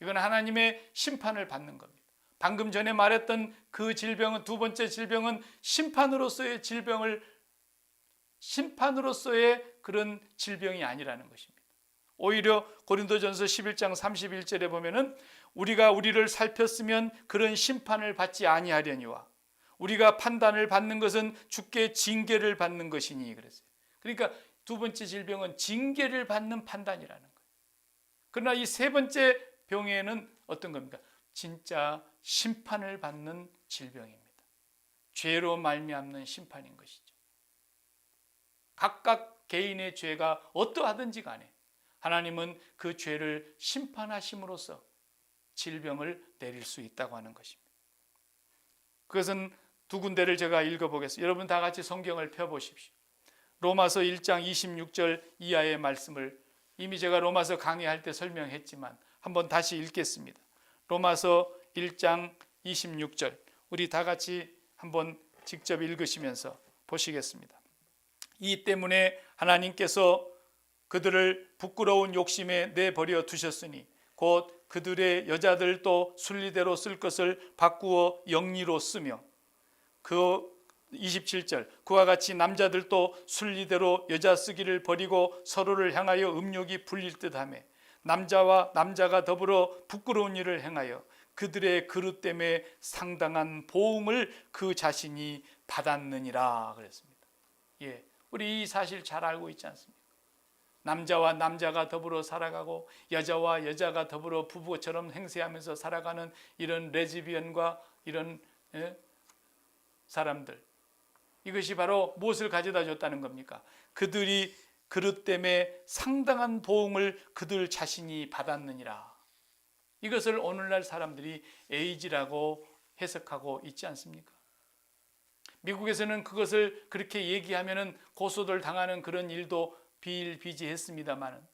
이건 하나님의 심판을 받는 겁니다. 방금 전에 말했던 그 질병은, 두 번째 질병은 심판으로서의 그런 질병이 아니라는 것입니다. 오히려 고린도전서 11장 31절에 보면은 우리가 우리를 살폈으면 그런 심판을 받지 아니하려니와 우리가 판단을 받는 것은 주께 징계를 받는 것이니 그랬어요. 그러니까 두 번째 질병은 징계를 받는 판단이라는 거예요. 그러나 이 세 번째 병에는 어떤 겁니까? 진짜 심판을 받는 질병입니다. 죄로 말미암는 심판인 것이죠. 각각 개인의 죄가 어떠하든지 간에 하나님은 그 죄를 심판하심으로써 질병을 내릴 수 있다고 하는 것입니다. 그것은 두 군데를 제가 읽어보겠습니다. 여러분 다 같이 성경을 펴보십시오. 로마서 1장 26절 이하의 말씀을 이미 제가 로마서 강의할 때 설명했지만 한번 다시 읽겠습니다. 로마서 1장 26절 우리 다 같이 한번 직접 읽으시면서 보시겠습니다. 이 때문에 하나님께서 그들을 부끄러운 욕심에 내버려 두셨으니 곧 그들의 여자들도 순리대로 쓸 것을 바꾸어 영리로 쓰며 그 27절 그와 같이 남자들도 순리대로 여자 쓰기를 버리고 서로를 향하여 음욕이 불릴 듯하며 남자와 남자가 더불어 부끄러운 일을 행하여 그들의 그릇 때문에 상당한 보응을 그 자신이 받았느니라 그랬습니다. 예, 우리 이 사실 잘 알고 있지 않습니까? 남자와 남자가 더불어 살아가고 여자와 여자가 더불어 부부처럼 행세하면서 살아가는 이런 레즈비언과 이런 사람들, 이것이 바로 무엇을 가져다 줬다는 겁니까? 그들이 그릇 때문에 상당한 보응을 그들 자신이 받았느니라. 이것을 오늘날 사람들이 에이즈라고 해석하고 있지 않습니까? 미국에서는 그것을 그렇게 얘기하면 고소를 당하는 그런 일도 비일비재했습니다만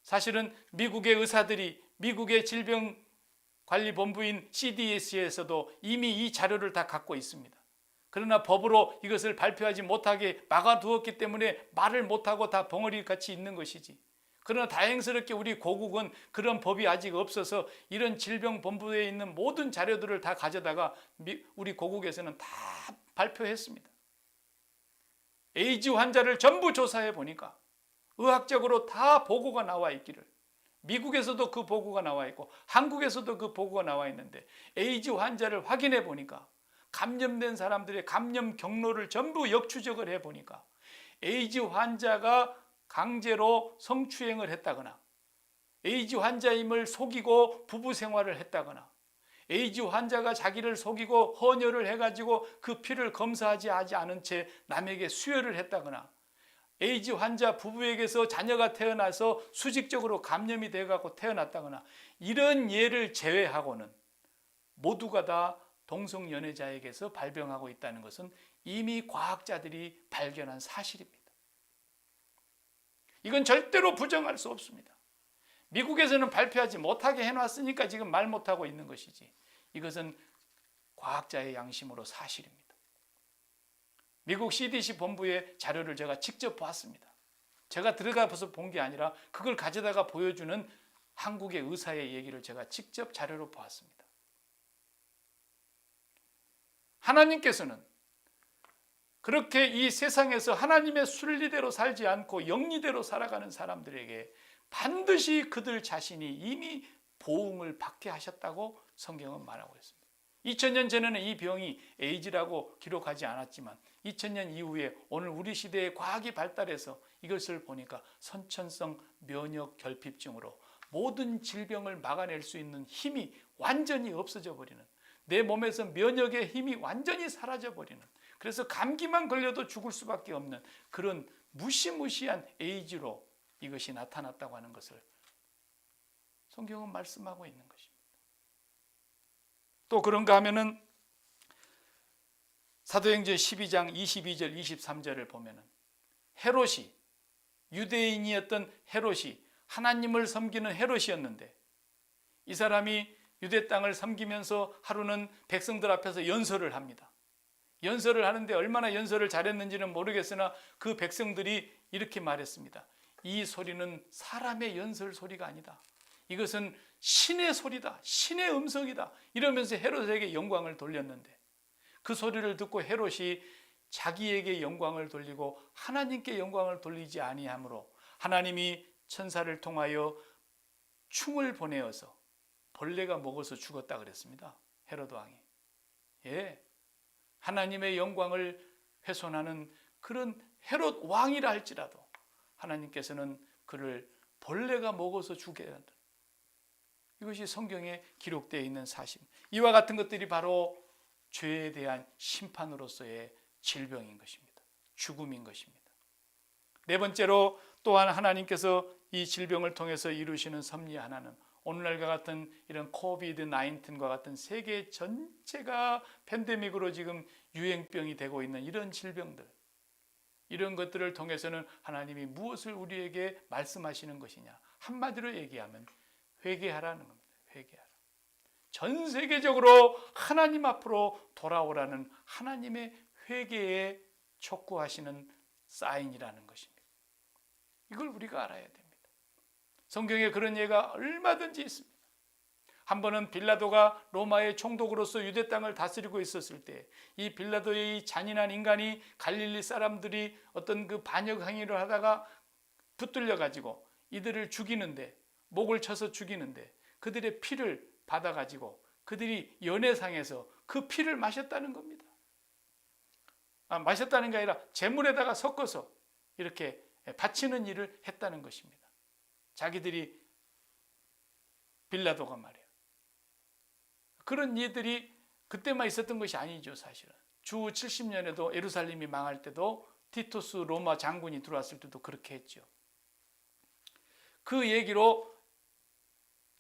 사실은 미국의 의사들이 미국의 질병관리본부인 CDC에서도 이미 이 자료를 다 갖고 있습니다. 그러나 법으로 이것을 발표하지 못하게 막아두었기 때문에 말을 못하고 다 벙어리같이 있는 것이지. 그러나 다행스럽게 우리 고국은 그런 법이 아직 없어서 이런 질병본부에 있는 모든 자료들을 다 가져다가 우리 고국에서는 다 발표했습니다. 에이즈 환자를 전부 조사해 보니까 의학적으로 다 보고가 나와 있기를 미국에서도 그 보고가 나와 있고 한국에서도 그 보고가 나와 있는데 에이즈 환자를 확인해 보니까 감염된 사람들의 감염 경로를 전부 역추적을 해 보니까 에이즈 환자가 강제로 성추행을 했다거나 에이즈 환자임을 속이고 부부 생활을 했다거나 에이즈 환자가 자기를 속이고 헌혈을 해가지고 그 피를 검사하지 않은 채 남에게 수혈을 했다거나 에이즈 환자 부부에게서 자녀가 태어나서 수직적으로 감염이 돼갖고 태어났다거나 이런 예를 제외하고는 모두가 다 동성연애자에게서 발병하고 있다는 것은 이미 과학자들이 발견한 사실입니다. 이건 절대로 부정할 수 없습니다. 미국에서는 발표하지 못하게 해놨으니까 지금 말 못하고 있는 것이지 이것은 과학자의 양심으로 사실입니다. 미국 CDC 본부의 자료를 제가 직접 봤습니다. 제가 들어가서 본 게 아니라 그걸 가져다가 보여주는 한국의 의사의 얘기를 제가 직접 자료로 보았습니다. 하나님께서는 그렇게 이 세상에서 하나님의 순리대로 살지 않고 영리대로 살아가는 사람들에게 반드시 그들 자신이 이미 보응을 받게 하셨다고 성경은 말하고 있습니다. 2000년 전에는 이 병이 에이즈라고 기록하지 않았지만 2000년 이후에 오늘 우리 시대의 과학이 발달해서 이것을 보니까 선천성 면역 결핍증으로 모든 질병을 막아낼 수 있는 힘이 완전히 없어져 버리는, 내 몸에서 면역의 힘이 완전히 사라져 버리는, 그래서 감기만 걸려도 죽을 수밖에 없는 그런 무시무시한 에이즈로 이것이 나타났다고 하는 것을 성경은 말씀하고 있는 것입니다. 또 그런가 하면은 사도행전 12장 22절 23절을 보면은 헤롯이, 유대인이었던 헤롯이, 하나님을 섬기는 헤롯이었는데 이 사람이 유대 땅을 섬기면서 하루는 백성들 앞에서 연설을 합니다. 연설을 하는데 얼마나 연설을 잘했는지는 모르겠으나 그 백성들이 이렇게 말했습니다. 이 소리는 사람의 연설 소리가 아니다. 이것은 신의 소리다. 신의 음성이다. 이러면서 헤롯에게 영광을 돌렸는데 그 소리를 듣고 헤롯이 자기에게 영광을 돌리고 하나님께 영광을 돌리지 아니하므로 하나님이 천사를 통하여 충을 보내어서 벌레가 먹어서 죽었다 그랬습니다. 헤롯 왕이. 예, 하나님의 영광을 훼손하는 그런 헤롯 왕이라 할지라도 하나님께서는 그를 벌레가 먹어서 죽게 한다. 이것이 성경에 기록되어 있는 사실. 이와 같은 것들이 바로 죄에 대한 심판으로서의 질병인 것입니다. 죽음인 것입니다. 네 번째로 또한 하나님께서 이 질병을 통해서 이루시는 섭리 하나는 오늘날과 같은 이런 코비드 19과 같은 세계 전체가 팬데믹으로 지금 유행병이 되고 있는 이런 질병들, 이런 것들을 통해서는 하나님이 무엇을 우리에게 말씀하시는 것이냐, 한마디로 얘기하면 회개하라는 겁니다. 회개하라. 전 세계적으로 하나님 앞으로 돌아오라는 하나님의 회개에 촉구하시는 사인이라는 것입니다. 이걸 우리가 알아야 됩니다. 성경에 그런 예가 얼마든지 있습니다. 한 번은 빌라도가 로마의 총독으로서 유대 땅을 다스리고 있었을 때 이 빌라도의 잔인한 인간이 갈릴리 사람들이 어떤 그 반역 행위를 하다가 붙들려 가지고 이들을 죽이는데, 목을 쳐서 죽이는데 그들의 피를 받아 가지고 그들이 연회상에서 그 피를 마셨다는 겁니다. 마셨다는 게 아니라 제물에다가 섞어서 이렇게 바치는 일을 했다는 것입니다. 자기들이, 빌라도가 말이에요. 그런 일들이 그때만 있었던 것이 아니죠. 사실은 주 70년에도 예루살렘이 망할 때도 티투스 로마 장군이 들어왔을 때도 그렇게 했죠. 그 얘기로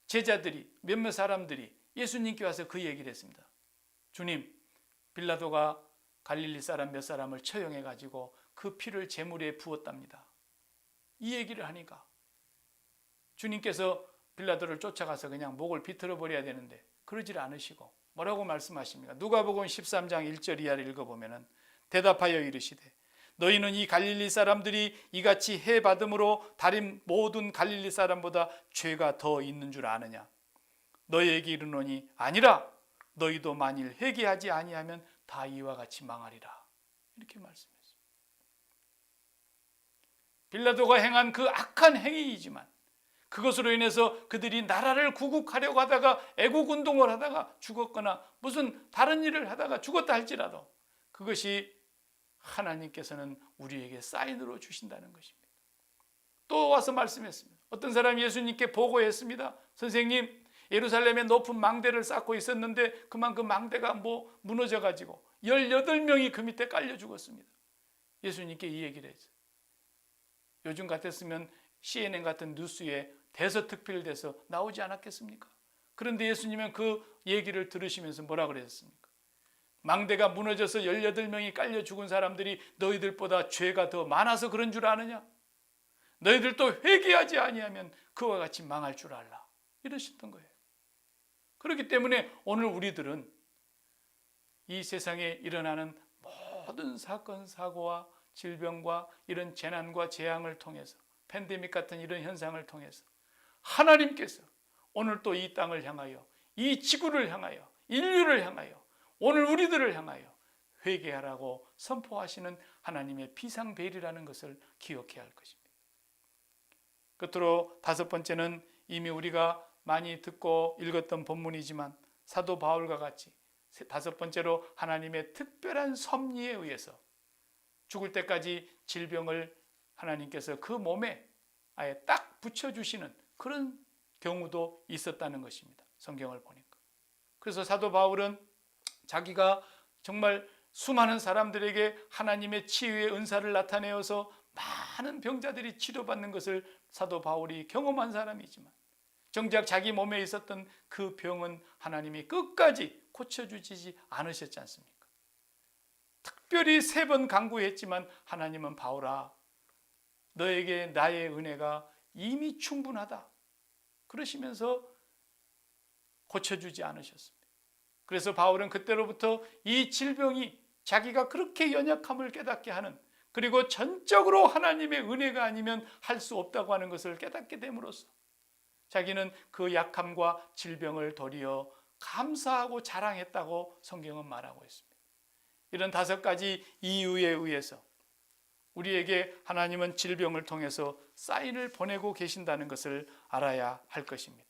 제자들이, 몇몇 사람들이 예수님께 와서 그 얘기를 했습니다. 주님, 빌라도가 갈릴리 사람 몇 사람을 처형해 가지고 그 피를 제물에 부었답니다. 이 얘기를 하니까 주님께서 빌라도를 쫓아가서 그냥 목을 비틀어 버려야 되는데 그러질 않으시고 뭐라고 말씀하십니까? 누가복음 13장 1절 이하를 읽어보면 대답하여 이르시되 너희는 이 갈릴리 사람들이 이같이 해 받음으로 다른 모든 갈릴리 사람보다 죄가 더 있는 줄 아느냐? 너희에게 이르노니 아니라 너희도 만일 회개하지 아니하면 다 이와 같이 망하리라. 이렇게 말씀했어요. 빌라도가 행한 그 악한 행위이지만 그것으로 인해서 그들이 나라를 구국하려고 하다가 애국 운동을 하다가 죽었거나 무슨 다른 일을 하다가 죽었다 할지라도 그것이 하나님께서는 우리에게 사인으로 주신다는 것입니다. 또 와서 말씀했습니다. 어떤 사람이 예수님께 보고했습니다. 선생님, 예루살렘에 높은 망대를 쌓고 있었는데 그만 그 망대가 무너져 가지고 18명이 그 밑에 깔려 죽었습니다. 예수님께 이 얘기를 했어요. 요즘 같았으면 CNN 같은 뉴스에 대서특필돼서 나오지 않았겠습니까? 그런데 예수님은 그 얘기를 들으시면서 뭐라 그랬습니까? 망대가 무너져서 18명이 깔려 죽은 사람들이 너희들보다 죄가 더 많아서 그런 줄 아느냐? 너희들도 회개하지 아니하면 그와 같이 망할 줄 알라. 이러셨던 거예요. 그렇기 때문에 오늘 우리들은 이 세상에 일어나는 모든 사건, 사고와 질병과 이런 재난과 재앙을 통해서 팬데믹 같은 이런 현상을 통해서 하나님께서 오늘 또 이 땅을 향하여 이 지구를 향하여 인류를 향하여 오늘 우리들을 향하여 회개하라고 선포하시는 하나님의 비상벨이라는 것을 기억해야 할 것입니다. 끝으로 5번째는 이미 우리가 많이 듣고 읽었던 본문이지만 사도 바울과 같이 5번째로 하나님의 특별한 섭리에 의해서 죽을 때까지 질병을 하나님께서 그 몸에 아예 딱 붙여주시는 그런 경우도 있었다는 것입니다. 성경을 보니까. 그래서 사도 바울은 자기가 정말 수많은 사람들에게 하나님의 치유의 은사를 나타내어서 많은 병자들이 치료받는 것을 사도 바울이 경험한 사람이지만 정작 자기 몸에 있었던 그 병은 하나님이 끝까지 고쳐주지 않으셨지 않습니까? 특별히 3번 간구했지만 하나님은 바울아, 너에게 나의 은혜가 이미 충분하다 그러시면서 고쳐주지 않으셨습니다. 그래서 바울은 그때로부터 이 질병이 자기가 그렇게 연약함을 깨닫게 하는, 그리고 전적으로 하나님의 은혜가 아니면 할 수 없다고 하는 것을 깨닫게 됨으로써 자기는 그 약함과 질병을 도리어 감사하고 자랑했다고 성경은 말하고 있습니다. 이런 5가지 이유에 의해서 우리에게 하나님은 질병을 통해서 사인을 보내고 계신다는 것을 알아야 할 것입니다.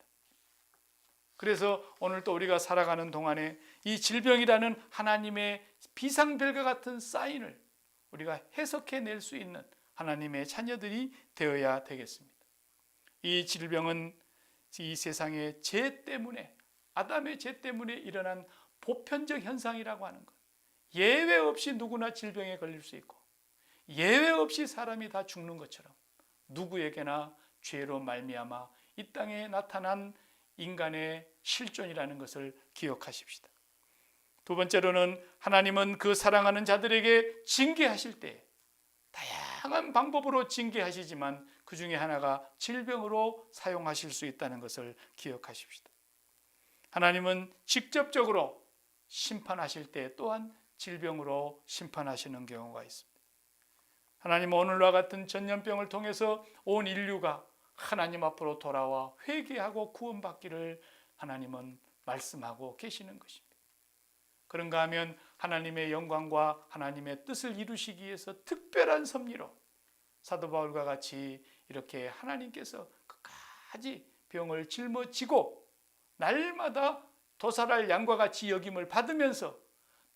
그래서 오늘 또 우리가 살아가는 동안에 이 질병이라는 하나님의 비상벨과 같은 사인을 우리가 해석해낼 수 있는 하나님의 자녀들이 되어야 되겠습니다. 이 질병은 이 세상의 죄 때문에, 아담의 죄 때문에 일어난 보편적 현상이라고 하는 것. 예외 없이 누구나 질병에 걸릴 수 있고 예외 없이 사람이 다 죽는 것처럼 누구에게나 죄로 말미암아 이 땅에 나타난 인간의 실존이라는 것을 기억하십시다. 2번째로는 하나님은 그 사랑하는 자들에게 징계하실 때 다양한 방법으로 징계하시지만 그 중에 하나가 질병으로 사용하실 수 있다는 것을 기억하십시다. 하나님은 직접적으로 심판하실 때 또한 질병으로 심판하시는 경우가 있습니다. 하나님은 오늘과 같은 전염병을 통해서 온 인류가 하나님 앞으로 돌아와 회개하고 구원받기를 하나님은 말씀하고 계시는 것입니다. 그런가 하면 하나님의 영광과 하나님의 뜻을 이루시기 위해서 특별한 섭리로 사도 바울과 같이 이렇게 하나님께서 끝까지 병을 짊어지고 날마다 도살할 양과 같이 여김을 받으면서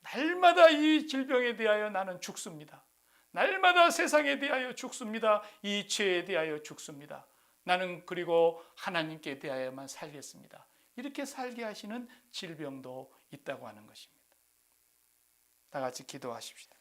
날마다 이 질병에 대하여 나는 죽습니다. 날마다 세상에 대하여 죽습니다. 이 죄에 대하여 죽습니다. 나는 그리고 하나님께 대하여만 살겠습니다. 이렇게 살게 하시는 질병도 있다고 하는 것입니다. 다 같이 기도하십시다.